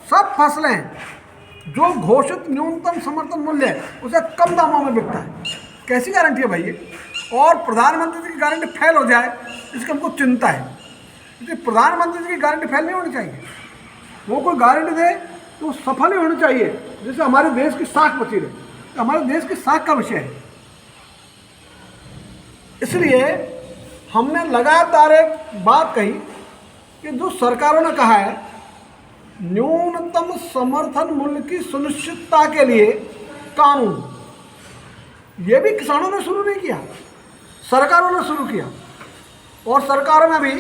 सब फसलें जो घोषित न्यूनतम समर्थन मूल्य है उसे कम दामों में बिकता है। कैसी गारंटी है भाई ये? और प्रधानमंत्री जी की गारंटी फेल हो जाए इसकी हमको चिंता है, क्योंकि प्रधानमंत्री जी की गारंटी फेल नहीं होनी चाहिए। वो कोई गारंटी दे तो सफल ही होनी चाहिए, जिससे हमारे देश की साख बची रहे। तो हमारे देश की साख का विषय है। इसलिए हमने लगातार एक बात कही कि जो सरकारों ने कहा है न्यूनतम समर्थन मूल्य की सुनिश्चितता के लिए कानून, ये भी किसानों ने शुरू नहीं किया, सरकारों ने शुरू किया। और सरकारों में भी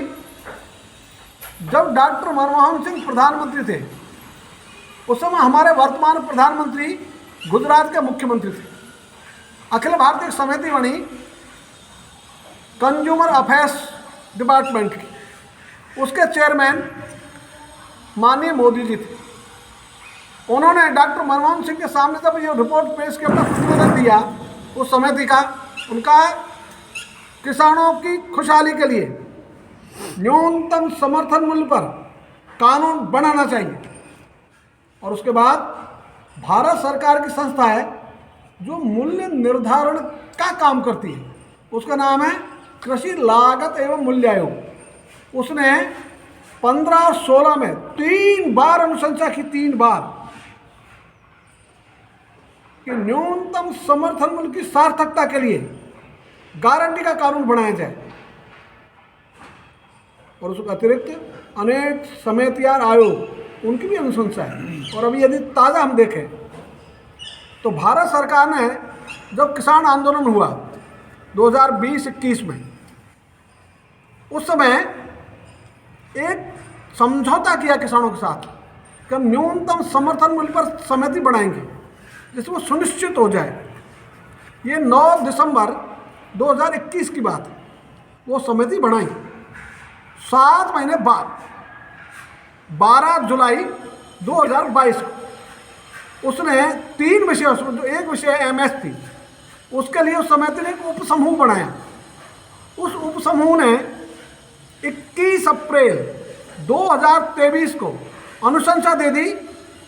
जब डॉक्टर मनमोहन सिंह प्रधानमंत्री थे उस समय हमारे वर्तमान प्रधानमंत्री गुजरात के मुख्यमंत्री थे। अखिल भारतीय समिति बनी कंज्यूमर अफेयर्स डिपार्टमेंट की, उसके चेयरमैन माननीय मोदी जी थे। उन्होंने डॉक्टर मनमोहन सिंह के सामने जब ये रिपोर्ट पेश किया, अपना प्रतिवेदन दिया उस समिति का, उनका किसानों की खुशहाली के लिए न्यूनतम समर्थन मूल्य पर कानून बनाना चाहिए। और उसके बाद भारत सरकार की संस्था है जो मूल्य निर्धारण का काम करती है, उसका नाम है कृषि लागत एवं मूल्य आयोग। उसने 15 और 16 में 3 बार अनुशंसा की, 3 बार, कि न्यूनतम समर्थन मूल्य की सार्थकता के लिए गारंटी का कानून बनाया जाए। और उसके अतिरिक्त अनेक समितियां, आयोग, उनकी भी अनुशंसा है। और अभी यदि ताज़ा हम देखें तो भारत सरकार ने जब किसान आंदोलन हुआ 2020-21 में, उस समय एक समझौता किया किसानों के साथ कि हम न्यूनतम समर्थन मूल्य पर समिति बनाएंगे जिसमें वो सुनिश्चित हो जाए। ये 9 दिसंबर 2021 की बात है, वो समिति बनाई। 7 महीने बाद 12 जुलाई 2022 को उसने 3 विषय, उसमें जो एक विषय एमएस थी, उसके लिए उस समिति ने एक उपसमूह बनाया। उस उपसमूह ने 21 अप्रैल 2023 को अनुशंसा दे दी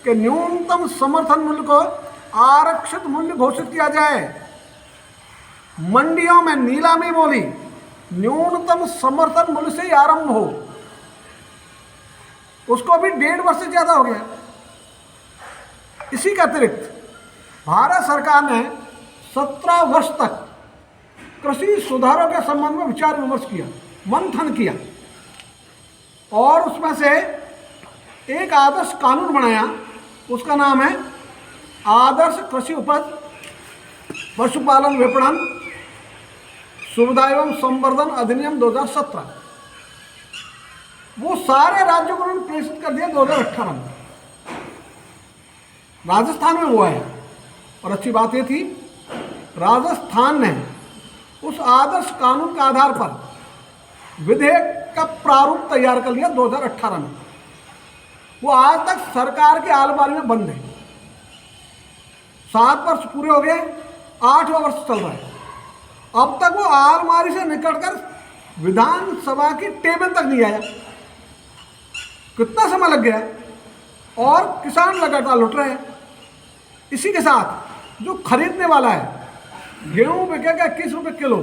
कि न्यूनतम समर्थन मूल्य को आरक्षित मूल्य घोषित किया जाए। मंडियों में नीलामी बोली न्यूनतम समर्थन मूल्य से ही आरंभ हो। उसको अभी 1.5 वर्ष से ज़्यादा हो गया। इसी के अतिरिक्त भारत सरकार ने 17 वर्ष तक कृषि सुधारों के संबंध में विचार विमर्श किया, मंथन किया, और उसमें से एक आदर्श कानून बनाया। उसका नाम है आदर्श कृषि उपज पशुपालन विपणन सुविधा एवं संवर्धन अधिनियम 2017। वो सारे राज्यों को उन्होंने प्रेषित कर दिया 2018 में। राजस्थान में हुआ है, और अच्छी बात ये थी राजस्थान ने उस आदर्श कानून के आधार पर विधेयक का प्रारूप तैयार कर लिया 2018 में। वो आज तक सरकार के आलमारी में बंद है। 7 वर्ष पूरे हो गए, 8वां वर्ष चल रहा है। अब तक वो आलमारी से निकलकर विधानसभा की टेबल तक नहीं आया। कितना समय लग गया है, और किसान लगातार लुट रहे हैं। इसी के साथ जो खरीदने वाला है, गेहूं बिकेगा 21 रुपये किलो,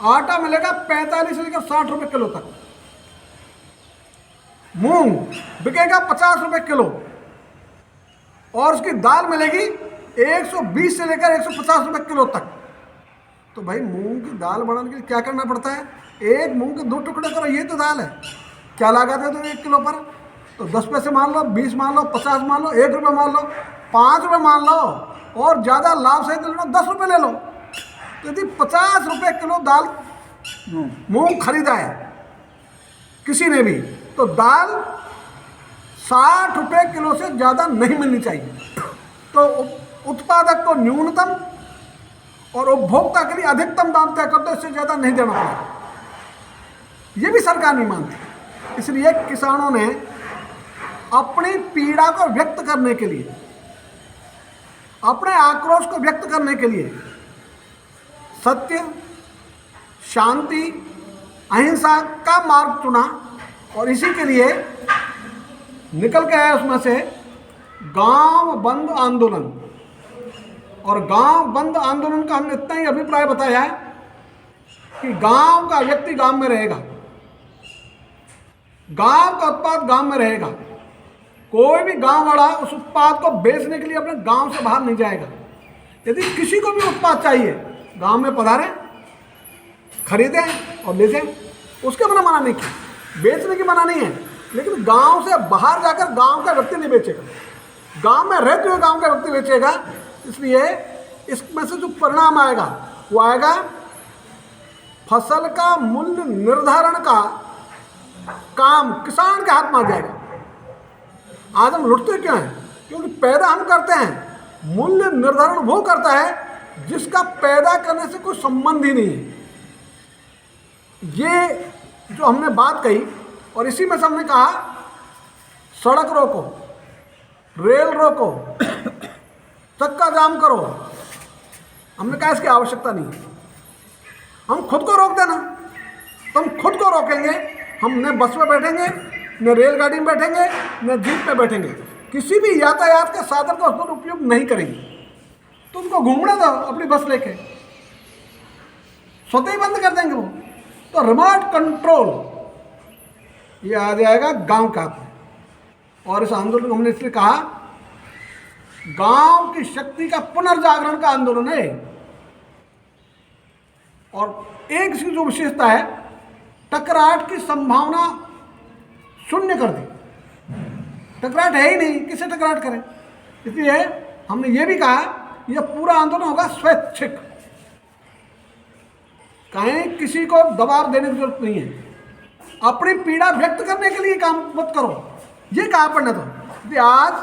आटा मिलेगा 45 से लेकर 60 रुपये किलो तक, मूंग बिकेगा 50 रुपये किलो, और उसकी दाल मिलेगी 120 से लेकर 150 रुपये किलो तक। तो भाई मूंग की दाल बनाने के लिए क्या करना पड़ता है? एक मूंग के 2 टुकड़े करो, ये तो दाल है। क्या लागत है तो 1 किलो पर? तो 10 पैसे मान लो, 20 मान लो, 50 मान लो, 1 रुपये मान लो, 5 रुपये मान लो, और ज़्यादा लाभ सहित ले लो 10 रुपये ले लो। तो यदि 50 रुपये किलो दाल मूंग खरीदा है किसी ने भी, तो दाल 60 रुपये किलो से ज़्यादा नहीं मिलनी चाहिए। तो उत्पादक को न्यूनतम और उपभोक्ता के लिए अधिकतम दाम तय कर दो, इससे ज़्यादा नहीं देना पड़ेगा। ये भी सरकार नहीं मानती। इसलिए किसानों ने अपनी पीड़ा को व्यक्त करने के लिए, अपने आक्रोश को व्यक्त करने के लिए सत्य, शांति, अहिंसा का मार्ग चुना, और इसी के लिए निकल के आया उसमें से गांव बंद आंदोलन। और गांव बंद आंदोलन का हमने इतना ही अभिप्राय बताया है कि गांव का व्यक्ति गांव में रहेगा, गांव का उत्पाद गांव में रहेगा। कोई भी गांव वाला उस उत्पाद को बेचने के लिए अपने गांव से बाहर नहीं जाएगा। यदि किसी को भी उत्पाद चाहिए, गांव में पधारें, खरीदें और ले जाएं, उसके मना नहीं किया, बेचने की मना नहीं है। लेकिन गांव से बाहर जाकर गांव का व्यक्ति नहीं बेचेगा, गांव में रहते हुए गांव का व्यक्ति बेचेगा। इसलिए इसमें से जो परिणाम आएगा वो आएगा फसल का मूल्य निर्धारण का काम किसान के हाथ में आ जाएगा। आज हम लुटते क्यों हैं? क्योंकि पैदा हम करते हैं, मूल्य निर्धारण वो करता है जिसका पैदा करने से कोई संबंध ही नहीं है। ये जो हमने बात कही, और इसी में से हमने कहा सड़क रोको, रेल रोको, चक्का जाम करो। हमने कहा इसकी आवश्यकता नहीं है, हम खुद को रोक देना। तो हम खुद को रोकेंगे, हम न बस में बैठेंगे, न रेलगाड़ी में बैठेंगे, न जीप में बैठेंगे, किसी भी यातायात के साधन का उसका उपयोग नहीं करेंगे। तो उनको घूमने दो अपनी बस लेके, स्वतः ही बंद कर देंगे वो। तो रिमोट कंट्रोल ये आ जाएगा गांव का। और इस आंदोलन को हमने इसलिए कहा गांव की शक्ति का पुनर्जागरण का आंदोलन है। और एक इसकी जो विशेषता है, टकराहट की संभावना शून्य कर दी। टकराहट है ही नहीं, किससे टकराहट करें? इसलिए हमने ये भी कहा यह पूरा आंदोलन होगा स्वैच्छिक, कहीं किसी को दबाव देने की जरूरत नहीं है। अपनी पीड़ा व्यक्त करने के लिए काम मत करो, ये कहा पड़ने तो। आज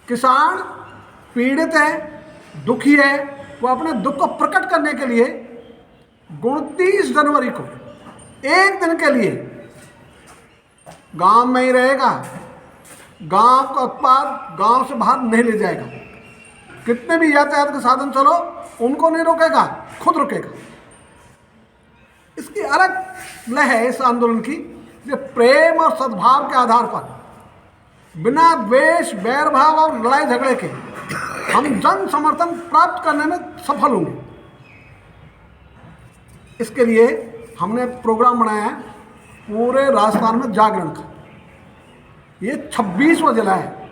किसान पीड़ित है, दुखी है, वो अपने दुख को प्रकट करने के लिए 29 जनवरी को एक दिन के लिए गांव में ही रहेगा, गांव का उत्पाद गांव से बाहर नहीं ले जाएगा। कितने भी यातायात के साधन चलो, उनको नहीं रोकेगा, खुद रुकेगा। इसकी अलग लय है इस आंदोलन की, जो प्रेम और सद्भाव के आधार पर बिना द्वेष, बैरभाव और लड़ाई झगड़े के हम जन समर्थन प्राप्त करने में सफल होंगे। इसके लिए हमने प्रोग्राम बनाया है पूरे राजस्थान में जागरण का। ये 26वां जिला है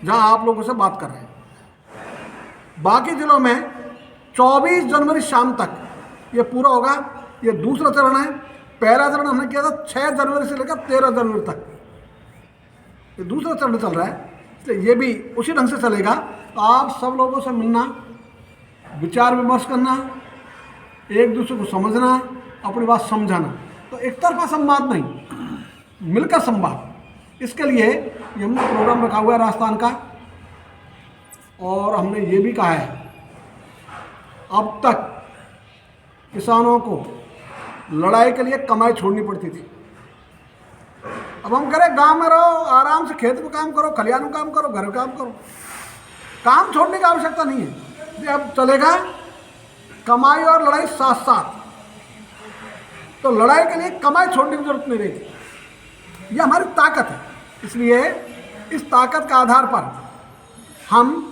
जहां आप लोगों से बात कर रहे हैं। बाकी जिलों में 24 जनवरी शाम तक ये पूरा होगा। ये दूसरा चरण है। पहला चरण हमने किया था 6 जनवरी से लेकर 13 जनवरी तक। ये दूसरा चरण चल रहा है, तो ये भी उसी ढंग से चलेगा। आप सब लोगों से मिलना, विचार विमर्श करना, एक दूसरे को समझना, अपनी बात समझाना। तो एक तरफा संवाद नहीं, मिलकर संवाद। इसके लिए ये हमने प्रोग्राम रखा हुआ है राजस्थान का। और हमने ये भी कहा है अब तक किसानों को लड़ाई के लिए कमाई छोड़नी पड़ती थी। अब हम करें गांव में रहो, आराम से खेत में काम करो, खलिहान में काम करो, घर में काम करो, काम छोड़ने की आवश्यकता नहीं है। ये अब चलेगा कमाई और लड़ाई साथ साथ। तो लड़ाई के लिए कमाई छोड़ने की जरूरत नहीं रहेगी। ये हमारी ताकत है। इसलिए इस ताकत के आधार पर हम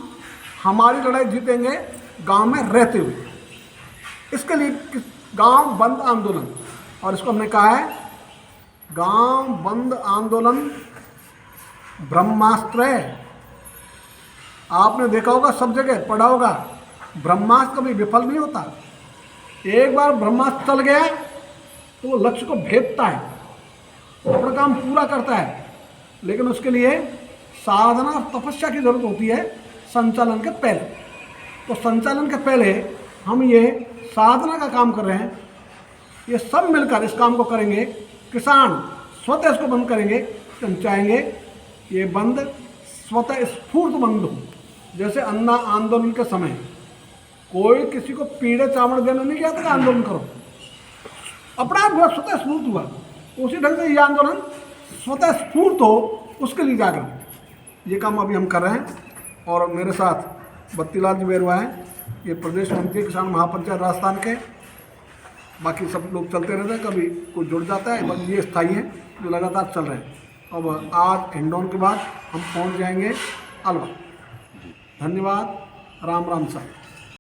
हमारी लड़ाई जीतेंगे गांव में रहते हुए। इसके लिए गांव बंद आंदोलन, और इसको हमने कहा है गांव बंद आंदोलन ब्रह्मास्त्र है। आपने देखा होगा, सब जगह पढ़ा होगा, ब्रह्मास्त्र कभी विफल नहीं होता। एक बार ब्रह्मास्त्र चल गया तो वो लक्ष्य को भेदता है, अपना काम पूरा करता है। लेकिन उसके लिए साधना और तपस्या की जरूरत होती है संचालन के पहले। तो संचालन के पहले हम ये साधना का काम कर रहे हैं। ये सब मिलकर इस काम को करेंगे। किसान स्वतः इसको बंद करेंगे। हम चाहेंगे ये बंद स्वतः स्फूर्त बंद हो। जैसे अन्ना आंदोलन के समय कोई किसी को पीड़े चावड़ देने नहीं गया था, आंदोलन करो, अपना आप हुआ, स्वतः स्फूर्त हुआ। उसी ढंग से ये आंदोलन स्वतः स्फूर्त हो, उसके लिए जागरण। ये काम अभी हम कर रहे हैं। और मेरे साथ बत्तीलाल जी बेरुआ हैं, ये प्रदेश मंत्री किसान महापंचायत राजस्थान के। बाकी सब लोग चलते रहते हैं, कभी कोई जुड़ जाता है, बस ये स्थायी है जो लगातार चल रहे हैं। अब आज हिंडौन के बाद हम पहुंच जाएंगे अलवर। धन्यवाद। राम राम साहब।